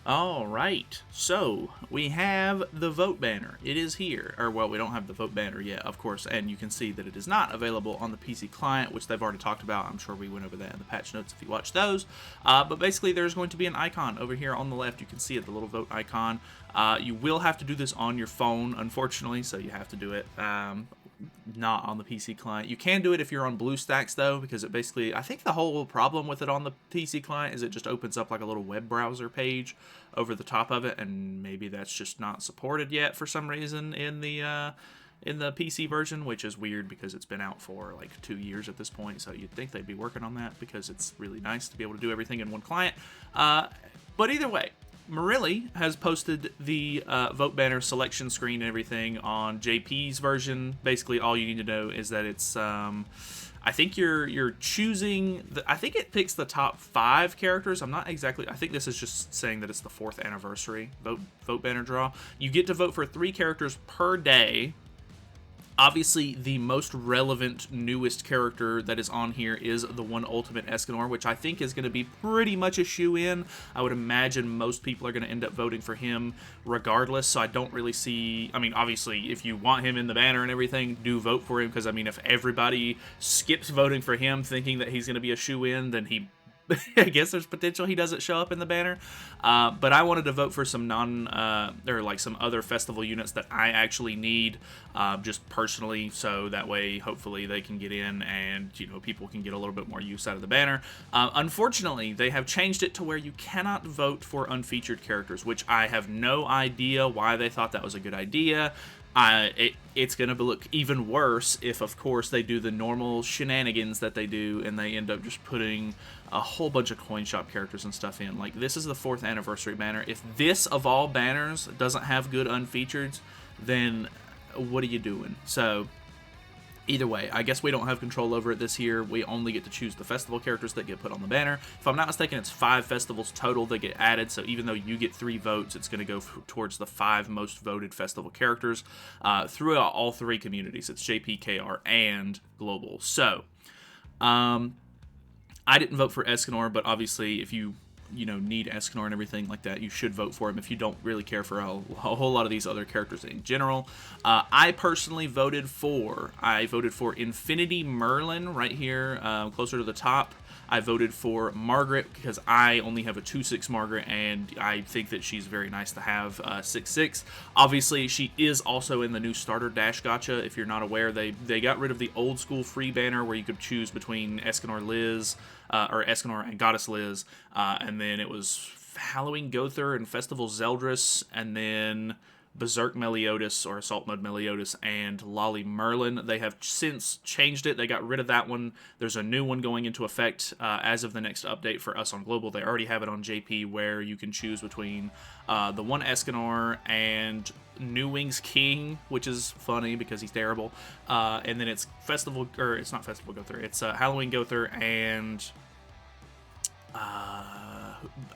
All right, so we have the vote banner. It is here, or well, we don't have the vote banner yet, of course, and you can see that it is not available on the PC client, which they've already talked about. I'm sure we went over that in the patch notes if you watch those. But basically, there's going to be an icon over here on the left. You can see it, the little vote icon. You will have to do this on your phone, unfortunately, so you have to do it not on the PC client. You can do it if you're on BlueStacks though, because it basically, I think the whole problem with it on the PC client is it just opens up like a little web browser page over the top of it, and maybe that's just not supported yet for some reason in the PC version, which is weird because it's been out for like 2 years at this point. So you'd think they'd be working on that because it's really nice to be able to do everything in one client. But either way, Marilli has posted the vote banner selection screen and everything on JP's version. Basically, all you need to know is that it's I think you're choosing. I think it picks the top 5 characters. I'm not exactly. I think this is just saying that it's the 4th anniversary vote banner draw. You get to vote for 3 characters per day. Obviously, the most relevant, newest character that is on here is the one Ultimate Escanor, which I think is going to be pretty much a shoe-in. I would imagine most people are going to end up voting for him regardless, so I don't really see... I mean, obviously, if you want him in the banner and everything, do vote for him, because, I mean, if everybody skips voting for him thinking that he's going to be a shoe-in, then he... I guess there's potential he doesn't show up in the banner, but I wanted to vote for some or like some other festival units that I actually need, just personally, so that way hopefully they can get in and people can get a little bit more use out of the banner. Unfortunately, they have changed it to where you cannot vote for unfeatured characters, which I have no idea why they thought that was a good idea. It's going to look even worse if, of course, they do the normal shenanigans that they do and they end up just putting a whole bunch of coin shop characters and stuff in. Like, this is the 4th anniversary banner. If this, of all banners, doesn't have good unfeatured, then what are you doing? So... either way, I guess we don't have control over it this year. We only get to choose the festival characters that get put on the banner. If I'm not mistaken, it's 5 festivals total that get added, so even though you get 3 votes, it's going to go towards the 5 most voted festival characters throughout all 3 communities. It's JP, KR, and Global. So, I didn't vote for Escanor, but obviously if you need Escanor and everything like that, you should vote for him if you don't really care for a whole lot of these other characters in general. I personally voted for Infinity Merlin right here, closer to the top. I voted for Margaret because I only have a 2/6 Margaret, and I think that she's very nice to have 6/6. Obviously, she is also in the new Starter Dash Gacha. If you're not aware, they got rid of the old school free banner where you could choose between Escanor Liz, or Escanor and Goddess Liz, and then it was Halloween Gother and Festival Zeldris, and then Berserk Meliodas or Assault Mode Meliodas and Lolly Merlin. They have since changed it. They got rid of that one. There's a new one going into effect as of the next update for us on Global. They already have it on JP where you can choose between the one Escanor and New Wings King, which is funny because he's terrible. And then it's it's not Festival Gother. It's Halloween Gother and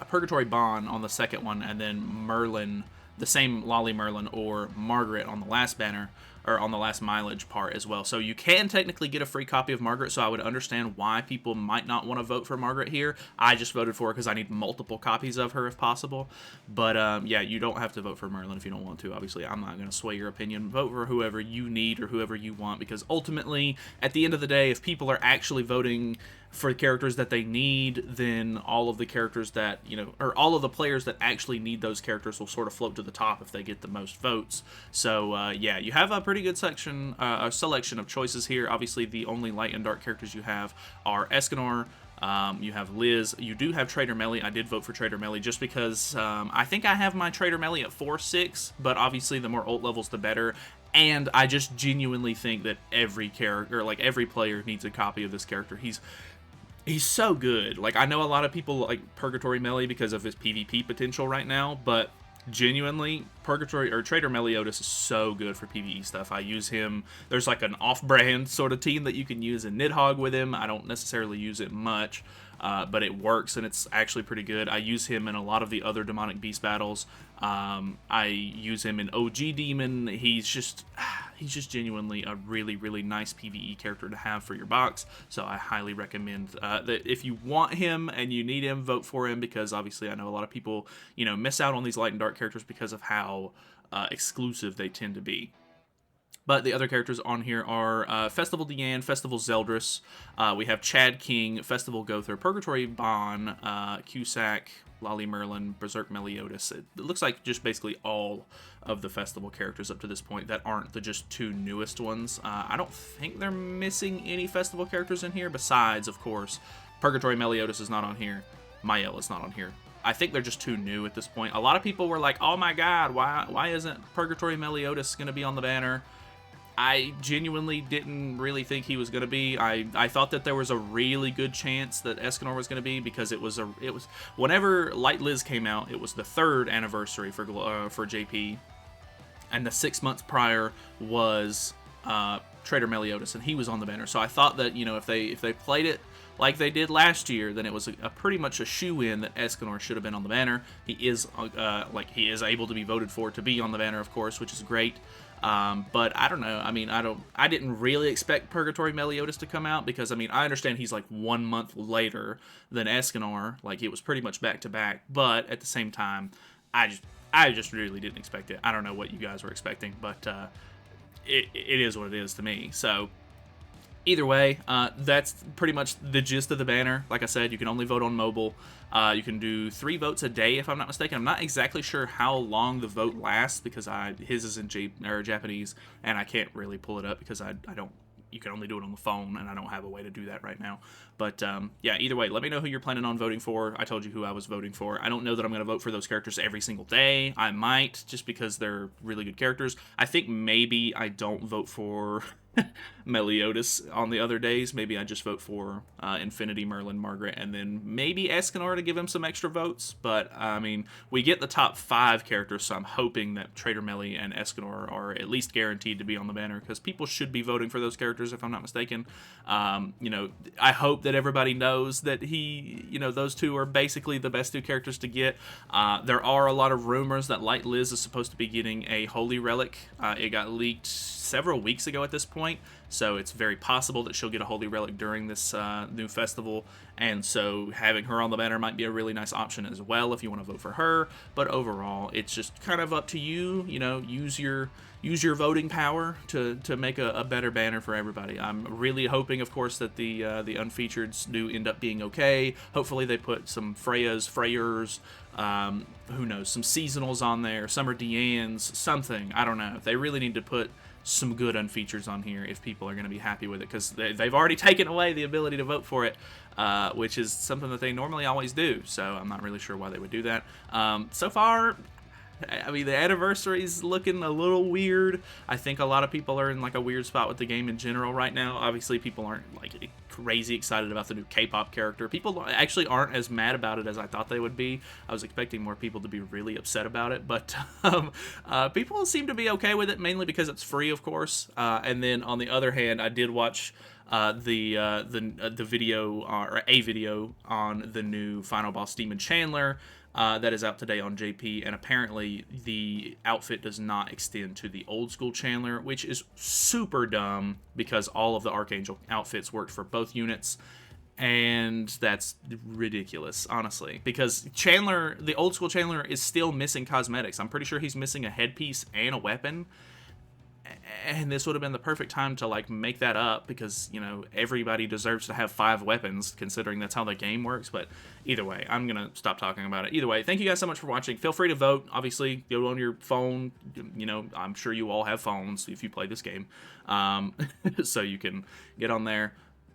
Purgatory Bond on the second one, and then Merlin, the same Lolly Merlin or Margaret on the last banner, or on the last mileage part as well. So you can technically get a free copy of Margaret, so I would understand why people might not want to vote for Margaret here. I just voted for her because I need multiple copies of her if possible. But yeah, you don't have to vote for Merlin if you don't want to. Obviously, I'm not going to sway your opinion. Vote for whoever you need or whoever you want, because ultimately, at the end of the day, if people are actually voting for characters that they need, then all of the characters that, or all of the players that actually need those characters will sort of float to the top if they get the most votes. So, yeah, you have a pretty good a selection of choices here. Obviously, the only light and dark characters you have are Escanor, you have Liz, you do have Trader Melly. I did vote for Trader Melly just because I think I have my Trader Melly at 4/6, but obviously the more ult levels, the better. And I just genuinely think that every character, like every player, needs a copy of this character. He's so good. Like, I know a lot of people like Purgatory Melly because of his PvP potential right now, but genuinely, Trader Meliodas is so good for PvE stuff. I use him. There's like an off-brand sort of team that you can use in Nidhogg with him. I don't necessarily use it much, but it works and it's actually pretty good. I use him in a lot of the other demonic beast battles. I use him in OG Demon. He's just genuinely a really, really nice PvE character to have for your box. So I highly recommend that if you want him and you need him, vote for him, because obviously I know a lot of people, miss out on these light and dark characters because of how exclusive they tend to be. But the other characters on here are Festival Deanne, Festival Zeldris, we have Chad King, Festival Gother, Purgatory Bon, Cusack, Lolly Merlin, Berserk Meliodas. It looks like just basically all of the Festival characters up to this point that aren't the just 2 newest ones. I don't think they're missing any Festival characters in here, besides, of course, Purgatory Meliodas is not on here, Mael is not on here. I think they're just too new at this point. A lot of people were like, oh my god, why isn't Purgatory Meliodas going to be on the banner? I genuinely didn't really think he was going to be. I thought that there was a really good chance that Escanor was going to be, because it was whenever Light Liz came out, it was the 3rd anniversary for JP, and the 6 months prior was Trader Meliodas, and he was on the banner. So I thought that, if they played it like they did last year, then it was a pretty much a shoe-in that Escanor should have been on the banner. He is he is able to be voted for to be on the banner, of course, which is great. But I don't know. I mean, I didn't really expect Purgatory Meliodas to come out, because, I mean, I understand he's like 1 month later than Escanor. Like, it was pretty much back to back. But at the same time, I just really didn't expect it. I don't know what you guys were expecting, but it is what it is to me. So either way, that's pretty much the gist of the banner. Like I said, you can only vote on mobile. You can do 3 votes a day, if I'm not mistaken. I'm not exactly sure how long the vote lasts, because his is in Japanese, and I can't really pull it up because I don't. You can only do it on the phone, and I don't have a way to do that right now. But yeah, either way, let me know who you're planning on voting for. I told you who I was voting for. I don't know that I'm going to vote for those characters every single day. I might, just because they're really good characters. I think maybe I don't vote for Meliodas on the other days. Maybe I just vote for Infinity, Merlin, Margaret, and then maybe Escanor to give him some extra votes. But, I mean, we get the top 5 characters, so I'm hoping that Trader Melly and Escanor are at least guaranteed to be on the banner, because people should be voting for those characters, if I'm not mistaken. I hope that everybody knows that those 2 are basically the best 2 characters to get. There are a lot of rumors that Light Liz is supposed to be getting a Holy Relic. It got leaked several weeks ago at this point, so it's very possible that she'll get a Holy Relic during this new festival, and so having her on the banner might be a really nice option as well if you want to vote for her. But overall, it's just kind of up to you. Use your voting power to make a better banner for everybody. I'm really hoping, of course, that the Unfeatureds do end up being okay. Hopefully they put some Freyers, who knows, some seasonals on there, Summer Deannes, something. I don't know. They really need to put some good Unfeatureds on here if people are going to be happy with it, because they've already taken away the ability to vote for it, which is something that they normally always do. So I'm not really sure why they would do that. So far, I mean, the anniversary's looking a little weird. I think a lot of people are in like a weird spot with the game in general right now. Obviously, people aren't like crazy excited about the new K-pop character. People actually aren't as mad about it as I thought they would be. I was expecting more people to be really upset about it, but people seem to be okay with it, mainly because it's free, of course. And then on the other hand, I did watch the video, or a video on the new Final Boss Demon Chandler. That is out today on JP, and apparently the outfit does not extend to the old school Chandler, which is super dumb, because all of the Archangel outfits worked for both units, and that's ridiculous, honestly, because Chandler, the old school Chandler, is still missing cosmetics. I'm pretty sure he's missing a headpiece and a weapon, and this would have been the perfect time to like make that up, because everybody deserves to have 5 weapons, considering that's how the game works. But either way, I'm gonna stop talking about it. Either way, thank you guys so much for watching. Feel free to vote. Obviously, go on your phone. I'm sure you all have phones if you play this game, so you can get on there,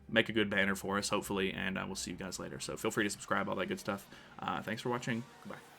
make a good banner for us, hopefully, and we'll see you guys later. So feel free to subscribe, all that good stuff. Thanks for watching. Goodbye.